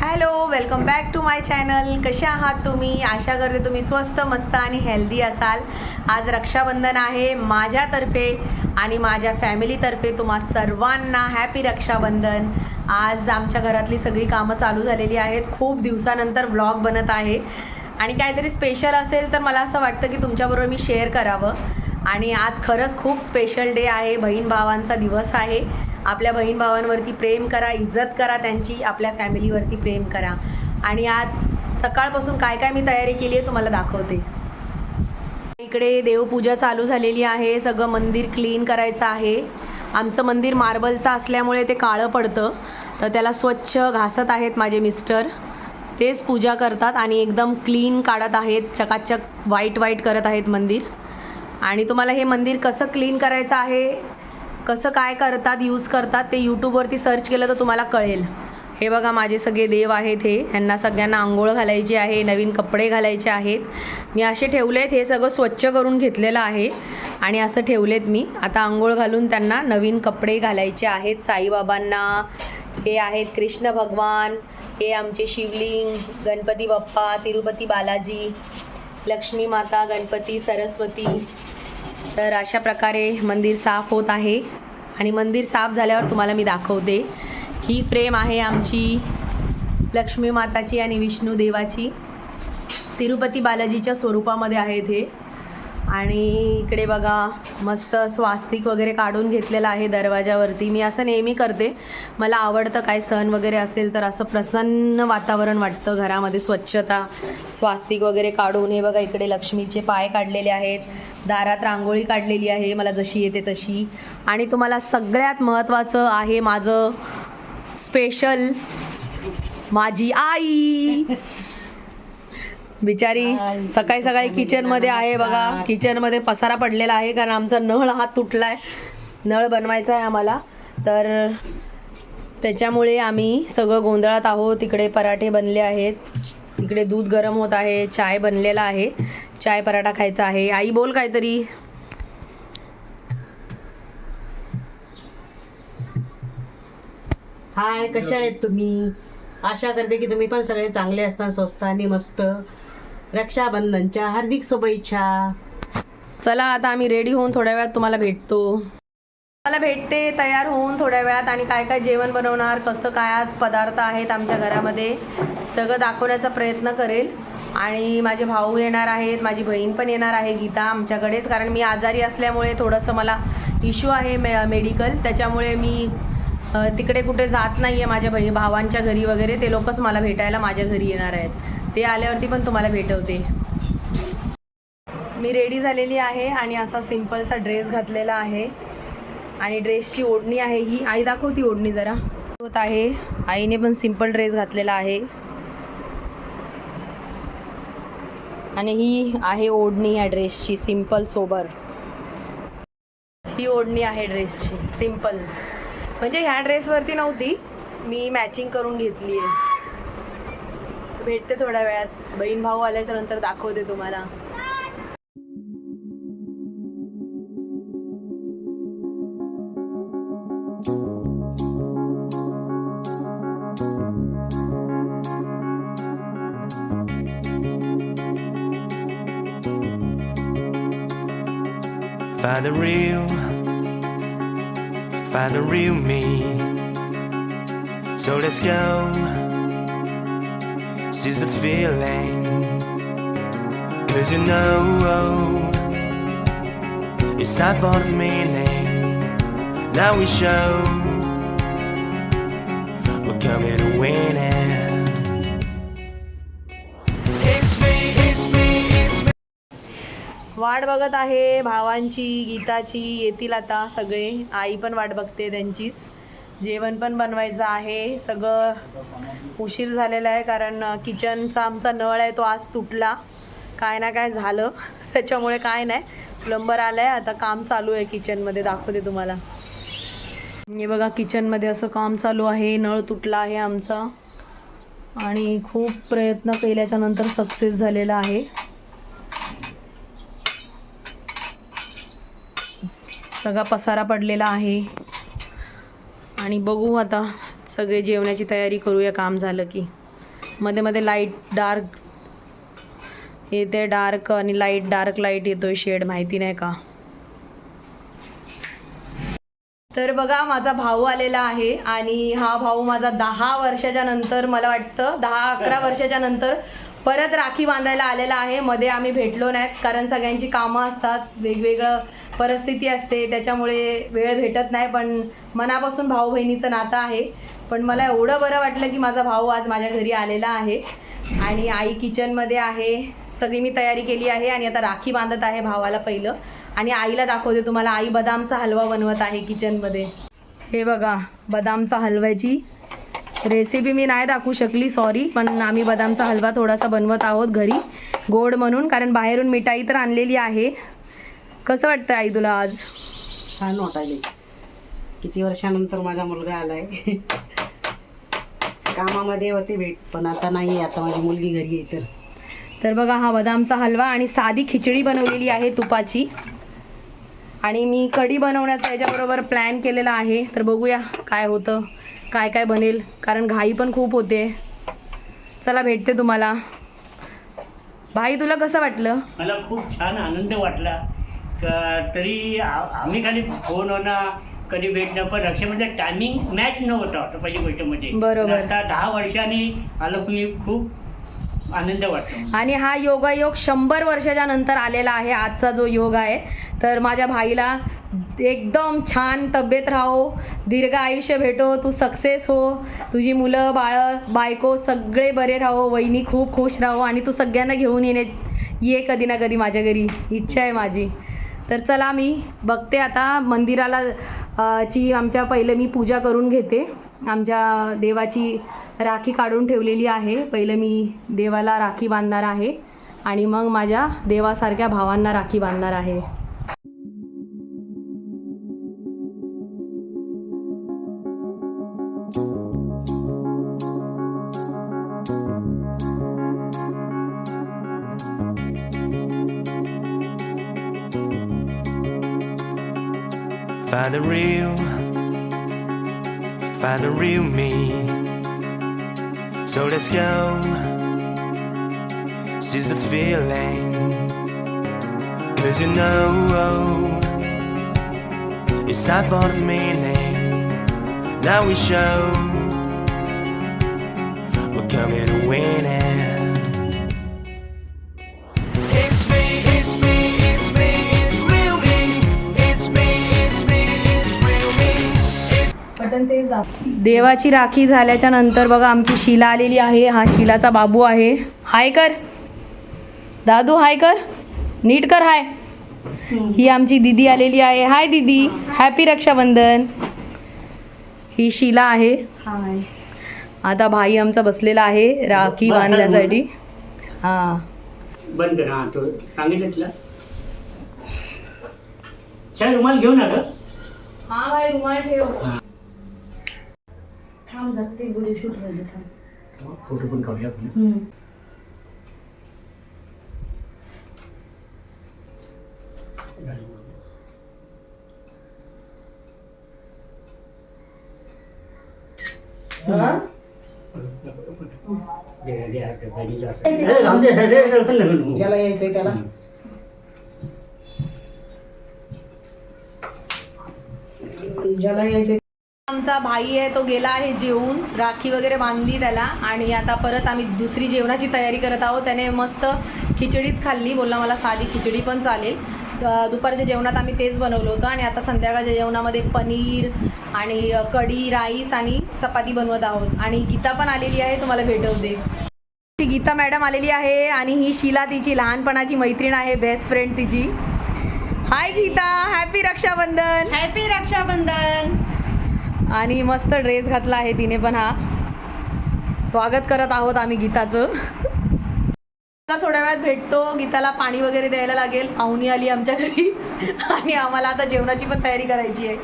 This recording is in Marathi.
Hello, welcome back to my channel. कसे आहात तुम्ही? आशा करते तुम्ही स्वस्त मस्त आणि हेल्दी असाल. आज रक्षाबंधन आहे. माझ्यातर्फे आणि माझ्या फॅमिलीतर्फे तुम्हा सर्वांना हॅपी रक्षाबंधन. आज आमच्या घरातली सगळी कामं चालू झालेली आहेत. खूप दिवसानंतर व्लॉग बनत आहे आणि काहीतरी स्पेशल असेल तर मला असं वाटतं की तुमच्याबरोबर मी शेअर करावं. आणि आज खरंच खूप स्पेशल डे आहे. बहीण भावांचा दिवस आहे. आपल्या बहीण भावांवरती प्रेम करा, इज्जत करा त्यांची, आपल्या फॅमिलीवरती प्रेम करा. आणि आज सकाळपासून काय काय मी तयारी केली आहे तुम्हाला दाखवते. इकडे देवपूजा चालू झालेली आहे. सगळं मंदिर क्लीन करायचं आहे. आमचं मंदिर मार्बलचं असल्यामुळे ते काळं पडतं, तर त्याला स्वच्छ घासत आहेत माझे मिस्टर. तेच पूजा करतात आणि एकदम क्लीन काढत आहेत. चकाचक व्हाईट करत आहेत मंदिर. आणि तुम्हाला हे मंदिर कसं क्लीन करायचं आहे, कसं काय करतात, यूज करतात ते यूट्यूबवरती सर्च केलं तर तुम्हाला कळेल. हे बघा माझे सगळे देव आहेत. ह्यांना सगळ्यांना आंघोळ घालायची आहे, नवीन कपडे घालायचे आहेत. मी असे ठेवलेत. हे सगळं स्वच्छ करून घेतलेलं आहे आणि असं ठेवलेत मी. आता आंघोळ घालून त्यांना नवीन कपडे घालायचे आहेत. साईबाबांना, हे आहेत कृष्ण भगवान, हे आमचे शिवलिंग, गणपती बाप्पा, तिरुपती बालाजी, लक्ष्मी माता, गणपती, सरस्वती. तर अशा प्रकारे मंदिर साफ होत आहे. आणि मंदिर साफ झाल्यावर तुम्हाला मी दाखवते. ही फ्रेम आहे आमची लक्ष्मी माताची आणि विष्णू देवाची. तिरुपती बालाजीच्या स्वरूपामध्ये आहेत हे. आणि इकडे बघा मस्त स्वास्तिक वगैरे काढून घेतलेलं आहे दरवाजावरती. मी असं नेहमी करते. मला आवडतं काय सण वगैरे असेल तर असं प्रसन्न वातावरण वाटतं घरामध्ये. स्वच्छता, स्वास्तिक वगैरे काढून. हे बघा इकडे लक्ष्मीचे पाय काढलेले आहेत. दारात रांगोळी काढलेली आहे मला जशी येते तशी. आणि तुम्हाला सगळ्यात महत्त्वाचं आहे माझं स्पेशल, माझी आई. बिचारी सकाळी सकाळी किचनमध्ये आहे. बघा किचनमध्ये पसारा पडलेला आहे कारण आमचा नळ हा तुटला आहे. नळ बनवायचा आहे आम्हाला, तर त्याच्यामुळे आम्ही सगळं गोंधळात आहोत. इकडे पराठे बनले आहेत, इकडे दूध गरम होत आहे, चाय बनलेला आहे. चाय पराठा खायचा आहे. आई बोल काहीतरी. हाय, कशा आहेत तुम्ही? आशा करते की तुम्ही पण सगळे चांगले असता, स्वस्त आणि मस्त. रक्षाबंधनच्या हार्दिक शुभेच्छा. चला आता आम्ही रेडी होऊन थोड्या वेळात तुम्हाला भेटतो. मला भेटते तयार होऊन थोड्या वेळात. आणि काय काय जेवण बनवणार, कसं काय आज पदार्थ आहेत आमच्या घरामध्ये, सगळं दाखवण्याचा प्रयत्न करेल. आणि माझे भाऊ येणार आहेत, माझी बहीण पण येणार आहे गीता आमच्याकडेच. कारण मी आजारी असल्यामुळे थोडंसं मला इश्यू आहे मेडिकल, त्याच्यामुळे मी तिकडे कुठे जात नाही आहे माझ्या भावांच्या घरी वगैरे. ते लोकच मला भेटायला माझ्या घरी येणार आहेत. ते आल्यावरती पण तुम्हाला भेटवते. मी रेडी झालेली आहे आणि असा सिंपलचा ड्रेस घातलेला आहे. आणि ड्रेसची ओढणी आहे ही. आई दाखव ती ओढणी जरा. होत आहे. आईने पण सिंपल ड्रेस घातलेला आहे. आणि ही आहे ओढणी या ड्रेसची, सिंपल सोबर. ही ओढणी आहे ड्रेसची सिंपल. म्हणजे ह्या ड्रेसवरती नव्हती, मी मॅचिंग करून घेतली आहे. भेटते थोड्या वेळात. बहीण भाऊ आल्याच्या नंतर दाखवते तुम्हाला. Find the real me. So let's go. Seize the feeling. 'Cause you know it's time for the meaning. Now we show we're coming to win it. It's me, it's me, it's me. वाट बघत आहे भावांची, गीताची. येतील आता सगळे. आई पण वाट बघते त्यांचीच. जेवण पण बनवायचं आहे. सगळं उशीर झालेला आहे कारण किचनचा आमचा नळ आहे तो आज तुटला. काय ना काय झालं त्याच्यामुळे. काय नाही, प्लंबर आला आहे, आता काम चालू आहे किचनमध्ये. दाखवते तुम्हाला. हे बघा किचनमध्ये असं काम चालू आहे. नळ तुटला आहे आमचा आणि खूप प्रयत्न केल्याच्या नंतर सक्सेस झालेला आहे. सगळा पसारा पडलेला आहे. आणि बघू आता सगळे जेवणाची तयारी करूया काम झालं की. मध्ये मध्ये लाईट डार्क येते, डार्क आणि लाईट, डार्क लाईट येतोय शेड, माहिती नाही का. तर बघा माझा भाऊ आलेला आहे आणि हा भाऊ माझा 10 वर्षाच्या नंतर, मला वाटतं 10-11 वर्षाच्या नंतर परत राखी बांधायला आलेला आहे. मध्ये आम्ही भेटलो नाहीत कारण सगळ्यांची कामं असतात, वेगवेगळं परिस्थिती असते, त्याच्यामुळे वेळ भेटत नाही. पण मनापासून भाऊ बहिणीचं नातं आहे. पण मला एवढं बरं वाटलं की माझा भाऊ आज माझ्या घरी आलेला आहे. आणि आई किचनमध्ये आहे, सगळी मी तयारी केली आहे आणि आता राखी बांधत आहे भावाला पहिलं. आणि आईला दाखवते तुम्हाला, आई बदामचा हलवा बनवत आहे किचनमध्ये. हे बघा बदामचा हलव्याची रेसिपी मी नाही दाखवू शकली, सॉरी. पण आम्ही बदामचा हलवा थोडासा बनवत आहोत घरी गोड म्हणून, कारण बाहेरून मिठाई तर आणलेली आहे. कसं वाटतं आई तुला आज? छान वाटायले. किती वर्षानंतर माझा मुलगा आलाय. कामामध्ये होते भेट, पण आता नाही, आता माझी मुलगी घरी आहे. तर बघा हा बदामचा हलवा आणि साधी खिचडी बनवलेली आहे तुपाची. आणि मी कढी बनवण्याचा याच्याबरोबर प्लॅन केलेला आहे. तर बघूया काय होतं, काय काय बनेल, कारण घाई पण खूप होते. चला भेटते तुम्हाला. भाई तुला कसं वाटलं? मला खूप छान आनंद वाटला. तरी आम्ही खाली फोन होणार, कधी भेटणं, पण रक्षाबंधन टायमिंग मॅच नव्हता होता पहिली गोष्ट म्हणजे. बरोबर. आता 10 वर्षांनी आलं की खूप आनंद वाटतो. आणि हा योगायोग 100 वर्षाच्या नंतर आलेला आहे आजचा जो योग आहे. तर माझ्या भाईला एकदम छान तब्येत राहो, दीर्घ आयुष्य भेटो, तू सक्सेस हो, तुझी मुलं बाळं बायको सगळे बरे राहो, वहिनी खूप खुश राहो आणि तू सगळ्यांना घेऊन ये कधी ना कधी माझ्या घरी, इच्छा आहे माझी. तर चला मी बघते आता मंदिराला ची आमच्या पहिले मी पूजा करून घेते. आमच्या देवाची राखी काढून ठेवलेली आहे. पहिलं मी देवाला राखी बांधणार आहे आणि मग माझ्या देवासारख्या भावांना राखी बांधणार आहे. Find the real me. So let's go. Seize the feeling. 'Cause you know it's time for the meaning. Now we show we're coming to win it. It's me, it's me, it's me, it's real me. It's me, it's me, it's real me. देवाची राखी झाल्याच्या नंतर बघा आमची शीला आलेली आहे. हा शीलाचा बाबू आहे. हाय कर दादू, हाय कर, नीट कर हाय. ही आमची दीदी आलेली आहे. हाय दीदी, हॅपी रक्षाबंधन. ही शीला आहे. हाय. आता भाई आमचा बसलेला आहे राखी बांधण्यासाठी. हां बंद कर. हां तो सांगितलं तुला. चल रुमाल घेऊन आलं. हां भाई रुमाल ठेव. थांब जाते व्हिडिओ शूट झाले. थांब फोटो पण काढूया आपण. ज्याला यायचंय त्याला. ज्याला यायचंय. आमचा भाई आहे तो गेला आहे जेवून, राखी वगैरे बांधली त्याला आणि आता परत आम्ही दुसरी जेवणाची तयारी करत आहोत. त्याने मस्त खिचडीच खाल्ली, बोलला मला साधी खिचडी पण चालेल. दुपारच्या जेवणात आम्ही तेच बनवलं होतं आणि आता संध्याकाळच्या जेवणामध्ये पनीर आणि कढी, राईस आणि चपाती बनवत आहोत. आणि गीता पण आलेली आहे, तुम्हाला भेटवते. गीता मॅडम आलेली आहे आणि ही शीला तिची लहानपणाची मैत्रीण आहे, बेस्ट फ्रेंड तिची. हाय गीता, हॅपी रक्षाबंधन. हॅपी रक्षाबंधन. आणि मस्त ड्रेस घातला आहे तिने पण. हा स्वागत करत आहोत आम्ही गीताचं. थोड्या वेळात भेटतो. गीताला पाणी वगैरे द्यायला लागेल, पाहुणी आली आमच्या घरी आणि आम्हाला आता जेवणाची पण तयारी करायची आहे.